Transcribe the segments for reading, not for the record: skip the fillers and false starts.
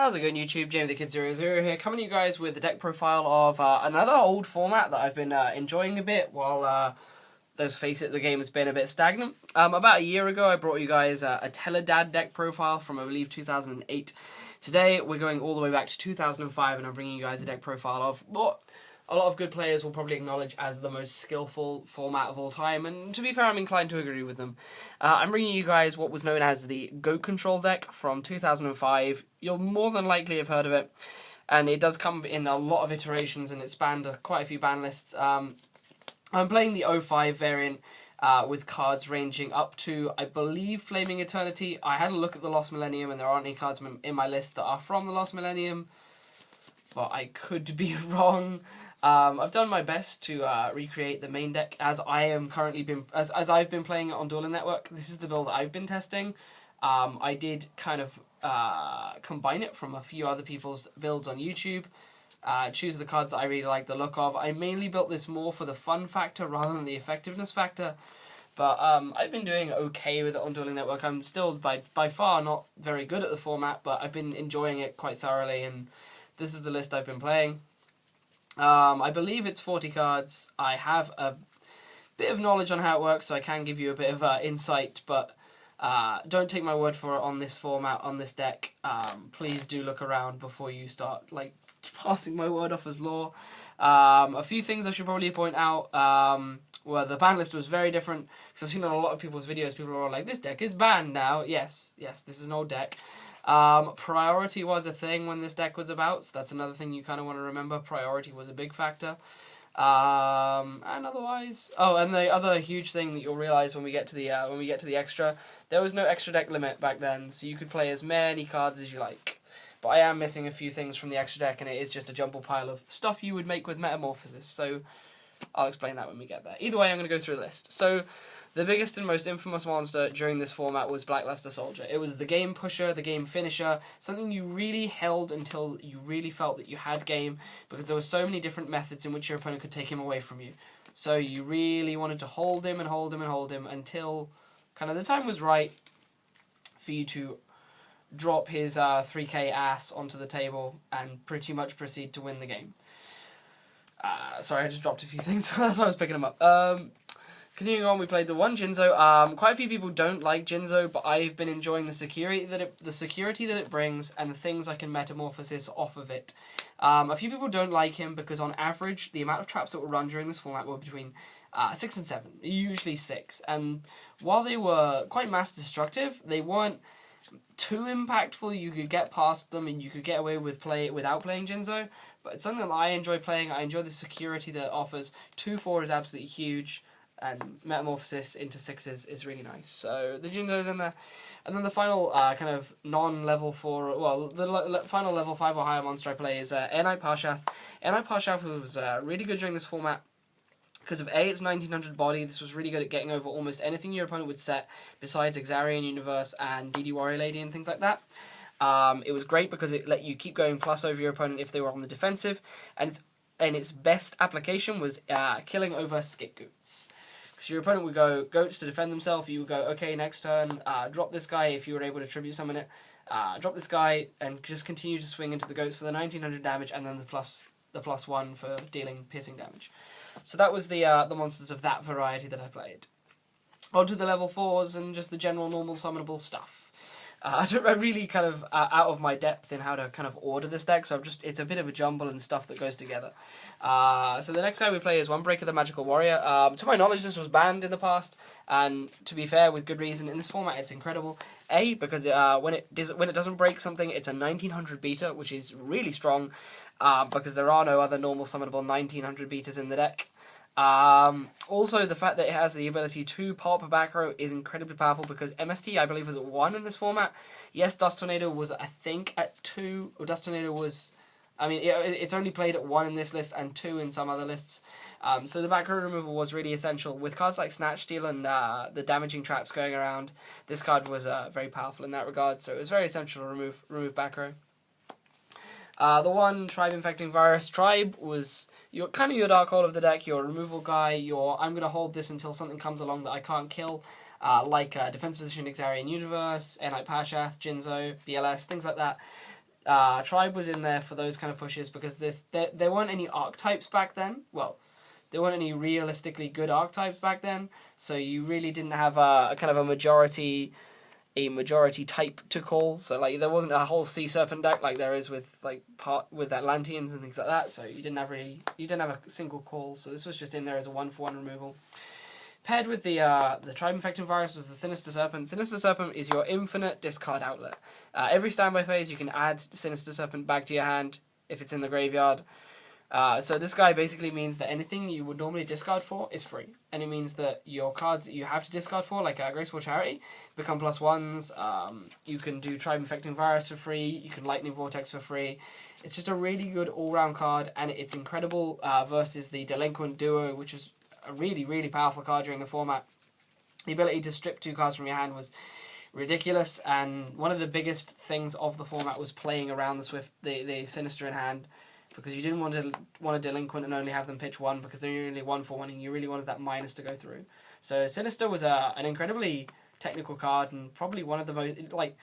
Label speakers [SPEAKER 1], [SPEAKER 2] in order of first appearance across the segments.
[SPEAKER 1] How's it going, YouTube? Jamie the Kid 00 here, coming to you guys with the deck profile of another old format that I've been enjoying a bit while, let's face it, the game has been a bit stagnant. About a year ago, I brought you guys a Teledad deck profile from, I believe, 2008. Today, we're going all the way back to 2005, and I'm bringing you guys a deck profile of what a lot of good players will probably acknowledge as the most skillful format of all time, and to be fair, I'm inclined to agree with them. I'm bringing you guys what was known as the Goat Control deck from 2005. You'll more than likely have heard of it, and it does come in a lot of iterations, and it spanned quite a few ban lists. I'm playing the 05 variant with cards ranging up to, I believe, Flaming Eternity. I had a look at the Lost Millennium, and there aren't any cards in my list that are from the Lost Millennium, but I could be wrong. I've done my best to recreate the main deck as I am currently as I've been playing it on Dueling Network. This is the build that I've been testing. I did kind of combine it from a few other people's builds on YouTube. Choose the cards that I really like the look of. I mainly built this more for the fun factor rather than the effectiveness factor. But I've been doing okay with it on Dueling Network. I'm still by far not very good at the format, but I've been enjoying it quite thoroughly, and this is the list I've been playing. I believe it's 40 cards. I have a bit of knowledge on how it works, so I can give you a bit of insight, but don't take my word for it on this format, on this deck. Please do look around before you start passing my word off as law. A few things I should probably point out. Well, the ban list was very different, because I've seen on a lot of people's videos, people are all like, this deck is banned now. Yes, this is an old deck. Priority was a thing when this deck was about, so that's another thing you kind of want to remember. Priority was a big factor. And otherwise, and the other huge thing that you'll realize when we get to the extra, there was no extra deck limit back then, so you could play as many cards as you like. But I am missing a few things from the extra deck, and it is just a jumble pile of stuff you would make with Metamorphosis, so I'll explain that when we get there. Either way, I'm going to go through the list. So, the biggest and most infamous monster during this format was Blackluster Soldier. It was the game pusher, the game finisher, something you really held until you really felt that you had game, because there were so many different methods in which your opponent could take him away from you. So you really wanted to hold him and hold him and hold him until kind of the time was right for you to drop his 3k ass onto the table and pretty much proceed to win the game. Sorry, I just dropped a few things, that's why I was picking them up. Continuing on, we played the one Jinzo. Quite a few people don't like Jinzo, but I've been enjoying the security that it brings and the things I can metamorphosis off of it. A few people don't like him because on average, the amount of traps that were run during this format were between 6 and 7, usually 6. And while they were quite mass destructive, they weren't too impactful. You could get past them and you could get away with without playing Jinzo. But it's something that I enjoy playing. I enjoy the security that it offers. 2/4 is absolutely huge. And Metamorphosis into 6s is really nice. So the Jinzo's in there. And then the final kind of non-level 4, well, the final level 5 or higher monster I play is Enai Parshath. Enai Parshath was really good during this format because of A, its 1900 body. This was really good at getting over almost anything your opponent would set besides Exarian Universe and DD Warrior Lady and things like that. It was great because it let you keep going plus over your opponent if they were on the defensive. And its best application was killing over scapegoats. So your opponent would go goats to defend themselves. You would go, okay, next turn, drop this guy if you were able to tribute summon it. Drop this guy and just continue to swing into the goats for the 1900 damage and then the plus 1 for dealing piercing damage. So that was the monsters of that variety that I played. On to the level 4s and just the general normal summonable stuff. I'm really kind of out of my depth in how to kind of order this deck, so it's a bit of a jumble and stuff that goes together. So the next guy we play is One Breaker the Magical Warrior. To my knowledge, this was banned in the past, and to be fair, with good reason. In this format, it's incredible. A, because when it doesn't break something, it's a 1900 beta, which is really strong, because there are no other normal summonable 1900 betas in the deck. Also, the fact that it has the ability to pop a back row is incredibly powerful because MST, I believe, was at 1 in this format. Yes, Dust Tornado was, I think, at 2. Or Dust Tornado was... I mean, it's only played at 1 in this list and 2 in some other lists. So the back row removal was really essential. With cards like Snatch Steal and the damaging traps going around, this card was very powerful in that regard. So it was very essential to remove back row. The one Tribe Infecting Virus. Tribe was your dark hole of the deck, your removal guy, I'm going to hold this until something comes along that I can't kill, like Defense Position Exarian Universe, Enai Parshath, Jinzo, BLS, things like that. Tribe was in there for those kind of pushes because there weren't any archetypes back then. Well, there weren't any realistically good archetypes back then, so you really didn't have a kind of a majority type to call. So like there wasn't a whole Sea Serpent deck like there is with with Atlanteans and things like that. So you didn't have a single call. So this was just in there as a 1-for-1 removal. Paired with the Tribe Infecting Virus was the Sinister Serpent. Sinister Serpent is your infinite discard outlet. Every standby phase you can add Sinister Serpent back to your hand if it's in the graveyard. So this guy basically means that anything you would normally discard for is free. And it means that your cards that you have to discard for, like Graceful Charity, become +1s. You can do Tribe Infecting Virus for free. You can Lightning Vortex for free. It's just a really good all-round card, and it's incredible versus the Delinquent Duo, which is a really, really powerful card during the format. The ability to strip 2 cards from your hand was ridiculous, and one of the biggest things of the format was playing around the Sinister in hand, because you didn't want a Delinquent and only have them pitch 1, because they're only 1-for-1, and you really wanted that minus to go through. So Sinister was an incredibly technical card, and probably one of the most, like,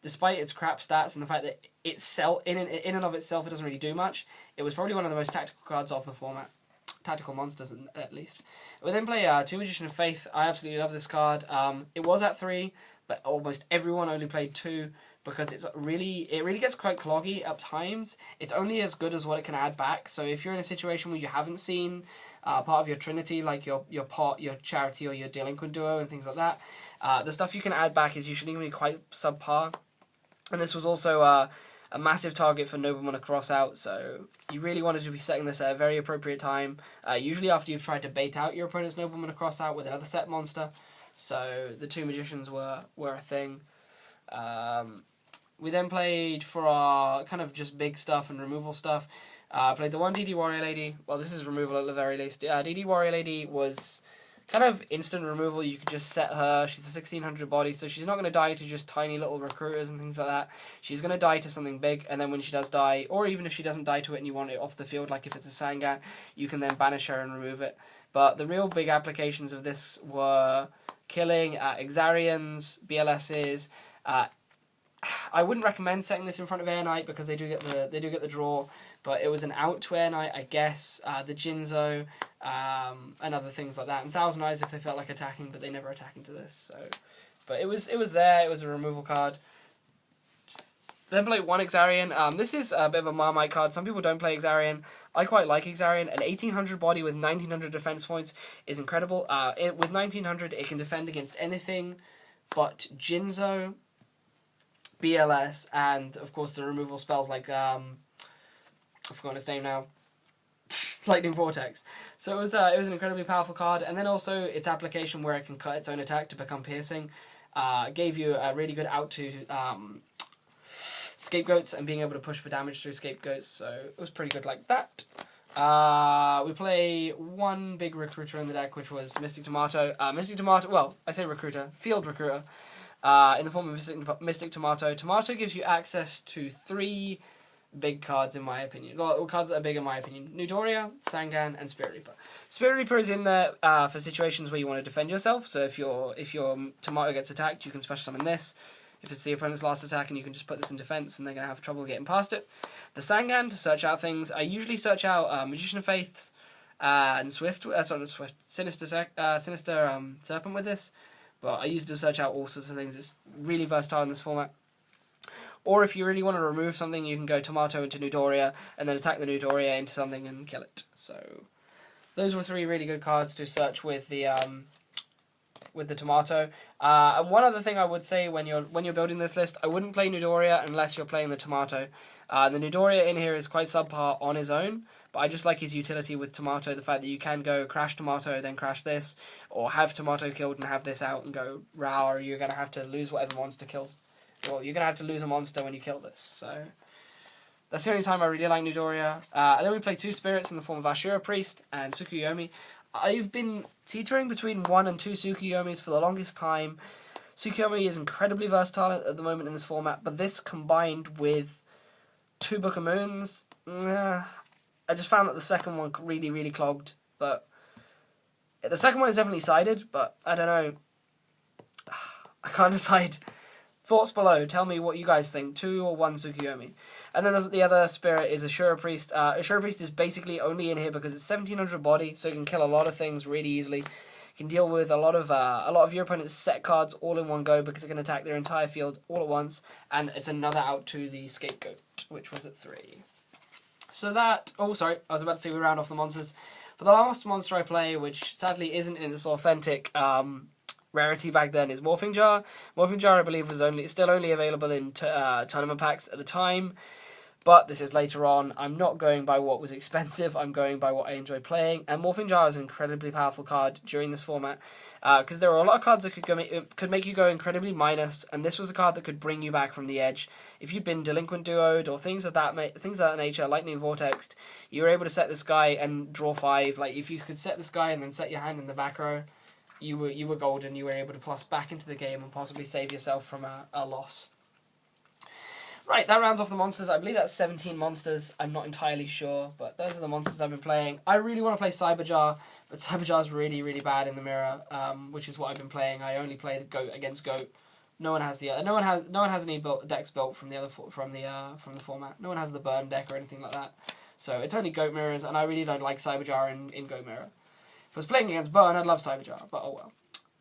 [SPEAKER 1] despite its crap stats and the fact that in and of itself it doesn't really do much, it was probably one of the most tactical cards of the format. Tactical monsters, at least. We then play 2 Magician of Faith. I absolutely love this card. It was at 3, but almost everyone only played 2 because it really gets quite cloggy at times. It's only as good as what it can add back. So if you're in a situation where you haven't seen part of your Trinity, like your pot, your Charity, or your Delinquent Duo and things like that, the stuff you can add back is usually going to be quite subpar. And this was also a massive target for Nobleman to cross out, so you really wanted to be setting this at a very appropriate time, usually after you've tried to bait out your opponent's Nobleman to cross out with another set monster. So the 2 Magicians were a thing. We then played for our kind of just big stuff and removal stuff. Played the 1 DD Warrior Lady. Well, this is removal at the very least. DD Warrior Lady was kind of instant removal. You could just set her. She's a 1600 body, so she's not going to die to just tiny little recruiters and things like that. She's going to die to something big, and then when she does die, or even if she doesn't die to it and you want it off the field, like if it's a Sangan, you can then banish her and remove it. But the real big applications of this were killing Exarians, BLSs. I wouldn't recommend setting this in front of Air Knight because they do get the draw, but it was an out to Air Knight, I guess. The Jinzo, and other things like that, and Thousand Eyes if they felt like attacking, but they never attack into this. So, but it was there. It was a removal card. Then play 1 Exarian. This is a bit of a Marmite card. Some people don't play Exarian. I quite like Exarian. An 1800 body with 1900 defense points is incredible. With 1900, it can defend against anything but Jinzo, BLS, and of course the removal spells like I've forgotten his name now. Lightning Vortex. So it was an incredibly powerful card, and then also its application where it can cut its own attack to become piercing gave you a really good out to Scapegoats and being able to push for damage through Scapegoats, so it was pretty good like that. We play 1 big recruiter in the deck, which was Mystic Tomato. Mystic Tomato, well, I say recruiter, field recruiter, in the form of Mystic Tomato. Tomato gives you access to 3 big cards, in my opinion. Well, cards that are big, in my opinion. Nudoria, Sangan, and Spirit Reaper. Spirit Reaper is in there for situations where you want to defend yourself, so if your Tomato gets attacked, you can special summon this. If it's the opponent's last attack, and you can just put this in defense, and they're going to have trouble getting past it. The Sangan, to search out things. I usually search out Magician of Faiths and Sinister Serpent with this, but I use it to search out all sorts of things. It's really versatile in this format. Or if you really want to remove something, you can go Tomato into Nudoria, and then attack the Nudoria into something and kill it. So those were 3 really good cards to search with the Tomato. And one other thing I would say when you're building this list, I wouldn't play Nudoria unless you're playing the Tomato. The Nudoria in here is quite subpar on his own, but I just like his utility with Tomato, the fact that you can go crash Tomato, then crash this, or have Tomato killed and have this out and go Rao, or you're going to have to lose whatever monster kills. Well, you're going to have to lose a monster when you kill this, so that's the only time I really like Nudoria. And then we play 2 spirits in the form of Ashura Priest and Tsukuyomi. I've been teetering between 1 and 2 Tsukuyomis for the longest time. Tsukuyomi is incredibly versatile at the moment in this format, but this combined with 2 Book of Moons, I just found that the second one really, really clogged. But the second one is definitely sided, but I don't know. I can't decide. Thoughts below. Tell me what you guys think. 2 or 1 Tsukuyomi. And then the other spirit is Ashura Priest. Ashura Priest is basically only in here because it's 1700 body, so you can kill a lot of things really easily. You can deal with a lot of your opponent's set cards all in one go because it can attack their entire field all at once, and it's another out to the Scapegoat, which was at 3. So that... Oh, sorry. I was about to say we round off the monsters. But the last monster I play, which sadly isn't in its authentic rarity back then, is Morphing Jar. Morphing Jar, I believe, was still only available in tournament packs at the time. But this is later on. I'm not going by what was expensive. I'm going by what I enjoy playing. And Morphing Jar is an incredibly powerful card during this format. Because there are a lot of cards that could make you go incredibly minus. And this was a card that could bring you back from the edge. If you'd been Delinquent Duo'd or things of that nature, Lightning Vortex, you were able to set this guy and draw 5. Like, if you could set this guy and then set your hand in the back row, you were golden. You were able to plus back into the game and possibly save yourself from a loss. Right, that rounds off the monsters. I believe that's 17 monsters. I'm not entirely sure, but those are the monsters I've been playing. I really want to play Cyberjar, but Cyberjar's really, really bad in the mirror, which is what I've been playing. I only play the Goat against Goat. No one has any decks built from the format. No one has the Burn deck or anything like that. So it's only Goat mirrors, and I really don't like Cyberjar in Goat mirror. If I was playing against Burn, I'd love Cyberjar, but oh well.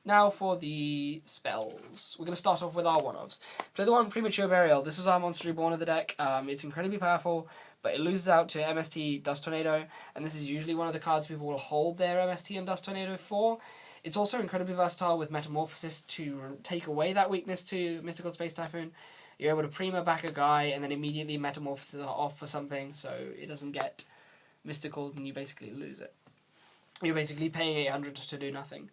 [SPEAKER 1] Now for the spells. We're going to start off with our one-offs. Play the one Premature Burial. This is our Monster Reborn of the deck. It's incredibly powerful, but it loses out to MST Dust Tornado, and this is usually one of the cards people will hold their MST and Dust Tornado for. It's also incredibly versatile with Metamorphosis to take away that weakness to Mystical Space Typhoon. You're able to Prima back a guy and then immediately Metamorphosis it off for something, so it doesn't get mystical and you basically lose it. You're basically paying 800 to do nothing.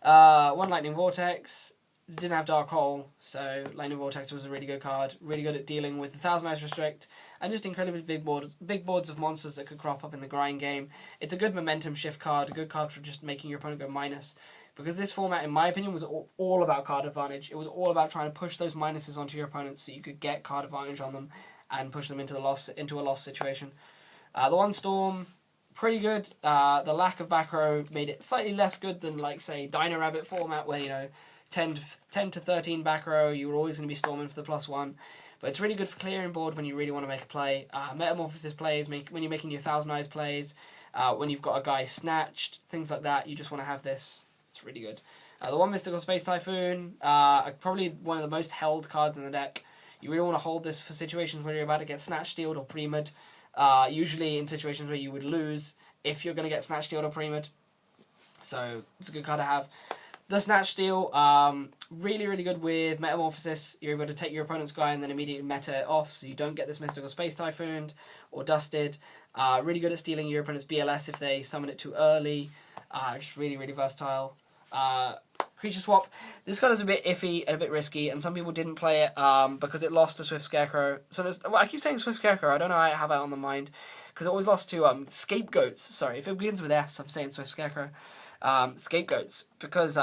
[SPEAKER 1] 1 Lightning Vortex, didn't have Dark Hole, so Lightning Vortex was a really good card, really good at dealing with the Thousand Eyes Restrict, and just incredibly big boards of monsters that could crop up in the grind game. It's a good momentum shift card, a good card for just making your opponent go minus, because this format, in my opinion, was all about card advantage. It was all about trying to push those minuses onto your opponents so you could get card advantage on them and push them into a loss situation. The 1 Storm, pretty good. The lack of back row made it slightly less good than, like, say, Dino Rabbit format, where, you know, 10 to 13 back row, you were always going to be storming for the +1. But it's really good for clearing board when you really want to make a play. Metamorphosis plays, when you're making your Thousand Eyes plays, when you've got a guy snatched, things like that, you just want to have this. It's really good. The 1 Mystical Space Typhoon, probably one of the most held cards in the deck. You really want to hold this for situations where you're about to get snatch stealed or premad. Usually in situations where you would lose if you're going to get snatch stealed or premad. So it's a good card to have. The Snatch Steal, really, really good with Metamorphosis. You're able to take your opponent's guy and then immediately meta it off so you don't get this Mystical Space Typhooned or Dusted. Really good at stealing your opponent's BLS if they summon it too early. Just really, really versatile. Creature Swap. This card is a bit iffy and a bit risky, and some people didn't play it because it lost to Swift Scarecrow. So I keep saying Swift Scarecrow, I don't know why I have it on the mind, because it always lost to Scapegoats. Sorry, if it begins with S, I'm saying Swift Scarecrow. Scapegoats, because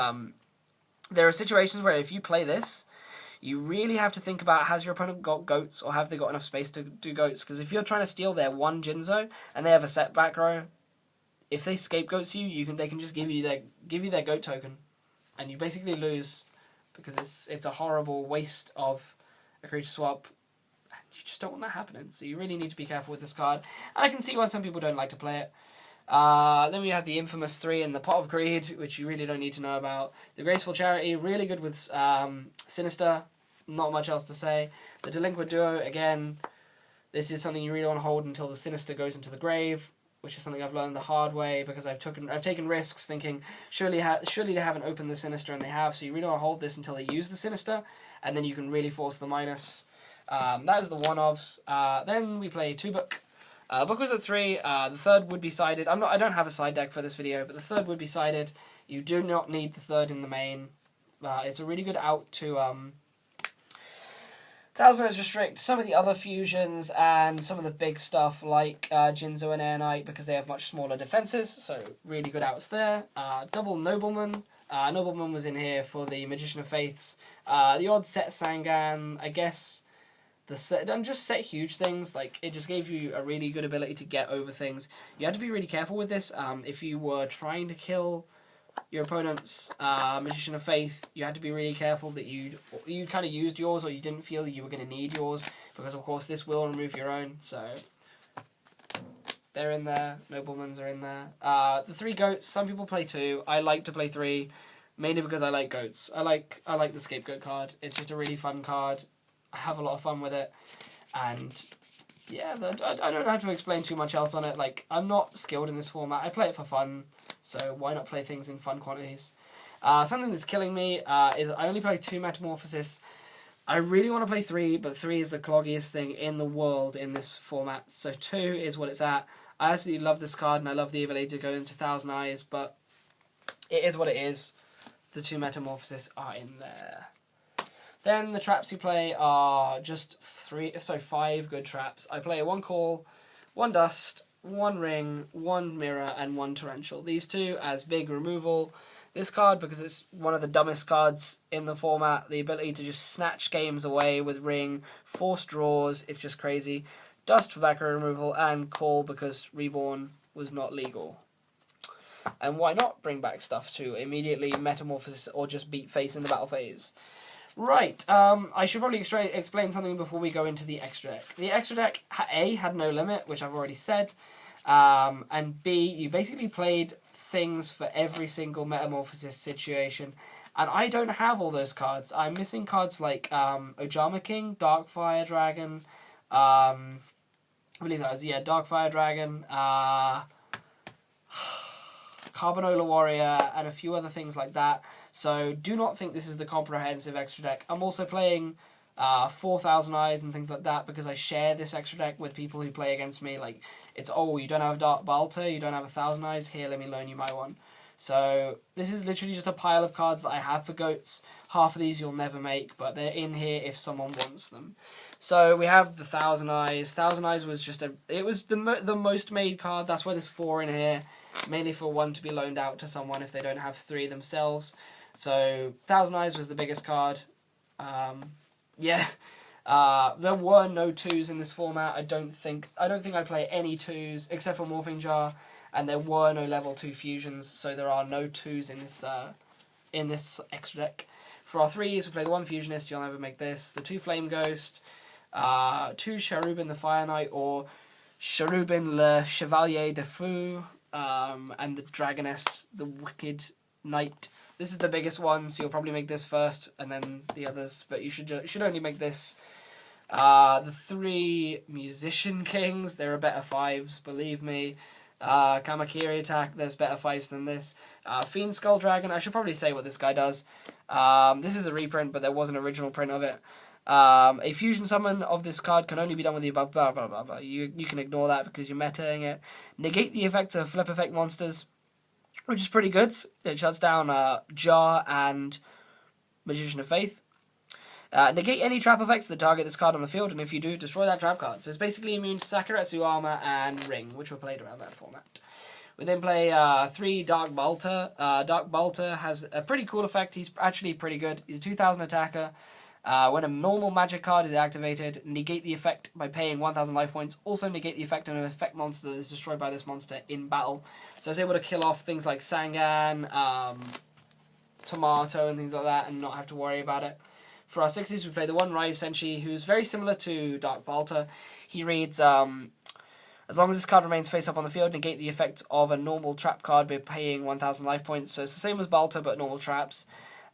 [SPEAKER 1] there are situations where if you play this, you really have to think about, has your opponent got goats, or have they got enough space to do goats? Because if you're trying to steal their 1 Jinzo, and they have a set back row, if they scapegoats they can just give you their goat token, and you basically lose, because it's a horrible waste of a creature swap. You just don't want that happening, so you really need to be careful with this card. And I can see why some people don't like to play it. Then we have the infamous 3 in the Pot of Greed, which you really don't need to know about. The Graceful Charity, really good with Sinister, not much else to say. The Delinquent Duo, again, this is something you really want to hold until the Sinister goes into the grave, which is something I've learned the hard way, because I've taken risks thinking, surely they haven't opened the Sinister, and they have, so you really want to hold this until they use the Sinister, and then you can really force the minus. That is the one-offs. Then we play 2-book. Book was at 3. The 3rd would be sided. I don't have a side deck for this video, but the 3rd would be sided. You do not need the 3rd in the main. It's a really good out to Thousand Eyes Restrict, some of the other fusions, and some of the big stuff like Jinzo and Air Knight, because they have much smaller defenses, so really good outs there. Double Nobleman. Nobleman was in here for the Magician of Faiths. The odd set Sangan, I guess. And just set huge things, like, it just gave you a really good ability to get over things. You had to be really careful with this. If you were trying to kill your opponent's Magician of Faith, you had to be really careful that you kind of used yours, or you didn't feel that you were going to need yours, because of course this will remove your own. So they're in there. Noblemans are in there. The 3 goats. Some people play 2. I like to play 3, mainly because I like goats. I like the scapegoat card. It's just a really fun card. I have a lot of fun with it, and yeah, I don't know how to explain too much else on it. Like, I'm not skilled in this format. I play it for fun, so why not play things in fun quantities? Something that's killing me is I only play 2 Metamorphosis. I really want to play 3, but 3 is the cloggiest thing in the world in this format, so 2 is what it's at. I absolutely love this card, and I love the ability to go into 1,000 Eyes, but it is what it is. The 2 Metamorphosis are in there. Then the traps you play are just 5 good traps. I play 1 Call, 1 Dust, 1 Ring, 1 Mirror, and 1 Torrential. These 2 as big removal. This card, because it's one of the dumbest cards in the format, the ability to just snatch games away with Ring, force draws, it's just crazy. Dust for background removal, and Call because Reborn was not legal. And why not bring back stuff to immediately Metamorphosis or just beat face in the battle phase? Right, I should probably explain something before we go into the extra deck. The extra deck, A, had no limit, which I've already said, and B, you basically played things for every single Metamorphosis situation, and I don't have all those cards. I'm missing cards like Ojama King, Darkfire Dragon, I believe that was, yeah, Darkfire Dragon, Carbanola Warrior, and a few other things like that. So do not think this is the comprehensive extra deck. I'm also playing 4,000 Eyes and things like that because I share this extra deck with people who play against me. Like, it's, oh, you don't have Dark Balta, you don't have 1,000 Eyes, here, let me loan you my one. So this is literally just a pile of cards that I have for goats. Half of these you'll never make, but they're in here if someone wants them. So we have the 1,000 Eyes. 1,000 Eyes was just it was the most made card. That's why there's 4 in here, mainly for 1 to be loaned out to someone if they don't have 3 themselves. So 1,000 Eyes was the biggest card. Yeah, there were no 2s in this format. I don't think I play any 2s except for Morphing Jar, and there were no level 2 fusions, so there are no 2s in this extra deck. For our 3s, we play the 1 Fusionist. You'll never make this. The 2 Flame Ghost, 2 Cherubin the Fire Knight, or Cherubin le Chevalier de Feu, and the Dragoness, the Wicked Knight. This is the biggest one, so you'll probably make this first, and then the others, but you should only make this. The 3 Musician Kings, there are better 5s, believe me. Kamakiri Attack, there's better 5s than this. Fiend Skull Dragon, I should probably say what this guy does. This is a reprint, but there was an original print of it. A fusion summon of this card can only be done with the above blah blah blah blah. You can ignore that because you're metaing it. Negate the effects of flip effect monsters, which is pretty good. It shuts down Jar and Magician of Faith. Negate any trap effects that target this card on the field, and if you do, destroy that trap card. So it's basically immune to Sakuretsu Armor and Ring, which were played around that format. We then play 3 Dark Balta. Dark Balta has a pretty cool effect. He's actually pretty good. He's a 2,000 attacker. When a normal magic card is activated, negate the effect by paying 1,000 life points. Also negate the effect on an effect monster that is destroyed by this monster in battle. So it's able to kill off things like Sangan, Tomato, and things like that, and not have to worry about it. For our 6s, we play the 1 Ryu Senshi, who's very similar to Dark Balta. He reads, as long as this card remains face up on the field, negate the effect of a normal trap card by paying 1,000 life points. So it's the same as Balta, but normal traps.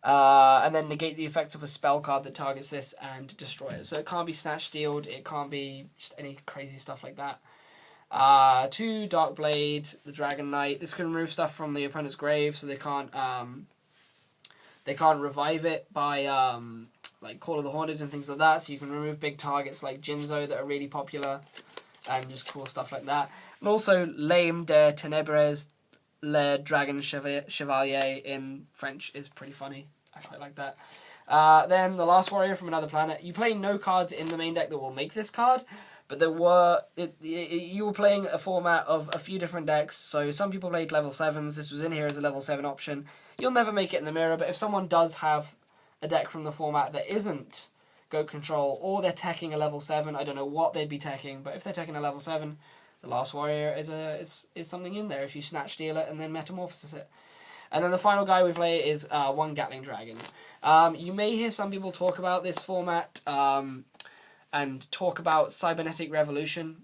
[SPEAKER 1] And then negate the effects of a spell card that targets this and destroy it. So it can't be Snatch Stealed, it can't be just any crazy stuff like that. 2 Dark Blade, the Dragon Knight. This can remove stuff from the opponent's grave, so they can't revive it by like Call of the Haunted and things like that. So you can remove big targets like Jinzo that are really popular and just cool stuff like that. And also Lame de Ténèbres, Le Dragon Chevalier in French is pretty funny. I quite like that. Then the Last Warrior from Another Planet. You play no cards in the main deck that will make this card, but you were playing a format of a few different decks, so some people played level 7s. This was in here as a level 7 option. You'll never make it in the mirror, but if someone does have a deck from the format that isn't Goat Control, or they're teching a level 7, I don't know what they'd be teching, but if they're teching a level 7, the Last Warrior is something in there if you Snatch Steal it and then Metamorphosis it. And then the final guy we play is one Gatling Dragon. You may hear some people talk about this format and talk about Cybernetic Revolution.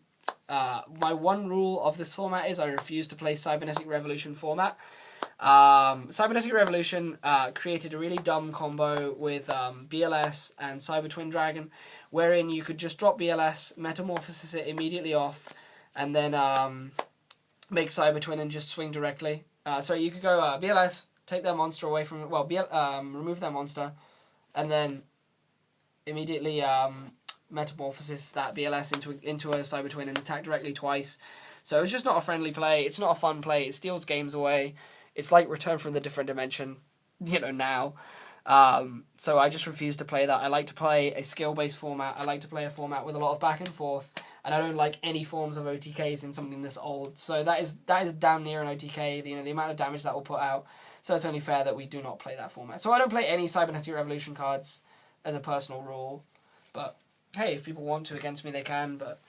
[SPEAKER 1] My one rule of this format is I refuse to play Cybernetic Revolution format. Cybernetic Revolution created a really dumb combo with BLS and Cyber Twin Dragon, wherein you could just drop BLS, metamorphosis it immediately off, and then make Cyber Twin and just swing directly. So you could go BLS, take their monster away from it, well, remove their monster, and then immediately metamorphosis that BLS into a Cyber Twin and attack directly twice. So it's just not a friendly play, it's not a fun play, it steals games away. It's like Return from the Different Dimension, now. So I just refuse to play that. I like to play a skill-based format. I like to play a format with a lot of back and forth, and I don't like any forms of OTKs in something this old. So that is damn near an OTK, the amount of damage that will put out. So it's only fair that we do not play that format. So I don't play any Cybernetic Revolution cards as a personal rule. But hey, if people want to against me, they can, but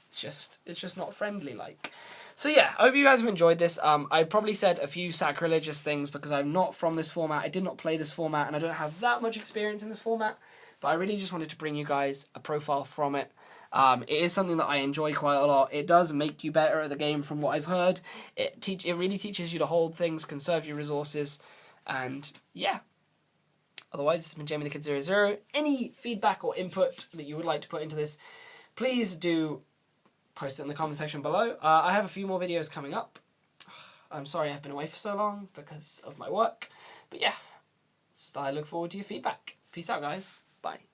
[SPEAKER 1] it's just not friendly like. So yeah, I hope you guys have enjoyed this. I probably said a few sacrilegious things because I'm not from this format. I did not play this format, and I don't have that much experience in this format. But I really just wanted to bring you guys a profile from it. It is something that I enjoy quite a lot. It does make you better at the game from what I've heard. It really teaches you to hold things, conserve your resources, and yeah. Otherwise, this has been Jamie the Kid 00. Any feedback or input that you would like to put into this, please do post it in the comment section below. I have a few more videos coming up. I'm sorry I've been away for so long because of my work. But yeah, I look forward to your feedback. Peace out, guys. Bye.